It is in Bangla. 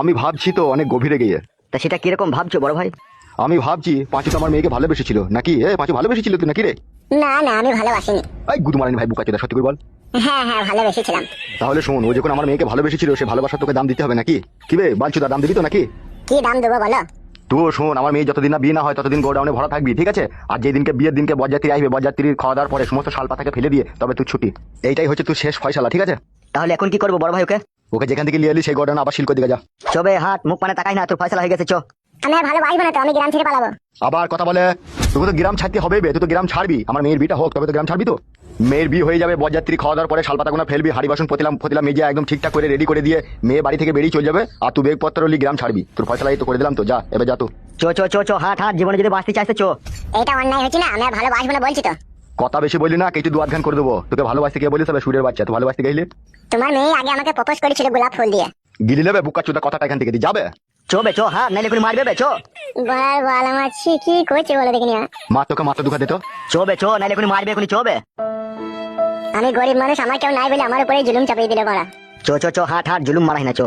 আমি ভাবছি তো অনেক গভীরে গিয়ে। তা সেটা কিরকম ভাবছো বড় ভাই? আমি ভাবছি পাঁচু তো আমার মেয়েকে ভালোবেসেছিল নাকি? পাঁচু ভালোবেসেছিল তুই নাকি রে? না না, আমি ভালোবাসিনি। এই গুদু মারানি ভাই, বুকা চোদা, সত্যি করে বল। হ্যাঁ হ্যাঁ, ভালোবেসেছিলাম। তাহলে শোন, ও যখন আমার মেয়েকে ভালোবেসেছিল সে ভালোবাসা তোকে দাম দিতে হবে নাকি? কি বে বাঞ্চুদা, দাম দিবি তো নাকি? কি দাম দেবো বলো? তুই শোন, আমার মেয়ে যতদিন না বিয়ে না হয় ততদিন গোডাউনে ভরা থাকবি, ঠিক আছে? আর যেই দিনকে বিয়ের দিনকে বরযাত্রী আসবে, বরযাত্রীর খাওয়া দাওয়ার পরে সমস্ত শাল পাতাকে ফেলে দিয়ে তবে তুই ছুটি। এইটাই হচ্ছে তুই শেষ ফয়সালা, ঠিক আছে? তাহলে এখন কি করবো বড় ভাই ওকে? ওকে যেখান থেকে নিয়ে এলি সেই গোডাউনে আবার শিল্প দিকে যা। চবে হাত মুখ মানে তাকাই না, তোর ফয়সালা হয়ে গেছে। আমি আর ভালোবাসবো না তো, আমি গ্রাম ছেড়ে পালাবো। আবার কথা বলে? তোকে তো গ্রাম ছাড়তে হবে বে, তুই তো গ্রাম ছাড়বি। আমার মেয়ের বিটা হোক তবে তো গ্রাম ছাড়বি। তো মেয়ের বিয়ে হয়ে যাবে, বরযাত্রী খাওয়া দাওয়ার পরে শালপাতাগুলো ফেলবি, হাড়ি বাসন পতিলাম মেজে একদম ঠিকঠাক করে রেডি করে দিয়ে মেয়ে বাড়ি থেকে বেরিয়ে চলে যাবে, আর তুই বেগপত্র লি গ্রাম ছাড়বি। তোর ফয়সালা এই তো করে দিলাম, তো যা এবার যা। তো চো হাট জীবনে যদি বাঁচতে চাইছে চো। এটা অন্যায় হচ্ছে না? আমি আর ভালোবাসবো না বলছি তো। কথা বেশি বললি না, কিছু দুয়াত ঘান করে দেবো। তোকে ভালোবাসতে গিয়ে বলিস তবে সুরের বাচ্চা, তুই ভালোবাসতে গেলি? তোমার মেয়ে আগে আমাকে প্রপোজ করেছিল গোলাপ ফুল দিয়ে। গিলি নেবে বুকা চোদা, কথাটা এখান থেকে দিয়ে যাবে। চো হাট নাইলে কোনো মারবে চো। বলার বল আমার কি করছে বলে দেখিনি। মা তোকে মাথা দুঃখা দিত। চো নাইলে কোনো মারবে এখনই চোবে। আমি গরিব মানুষ, আমার কেউ নাই বলে আমার উপরে জুলুম চাপিয়ে দিলে বলা। চো হাট জুলুম মারাই না চো।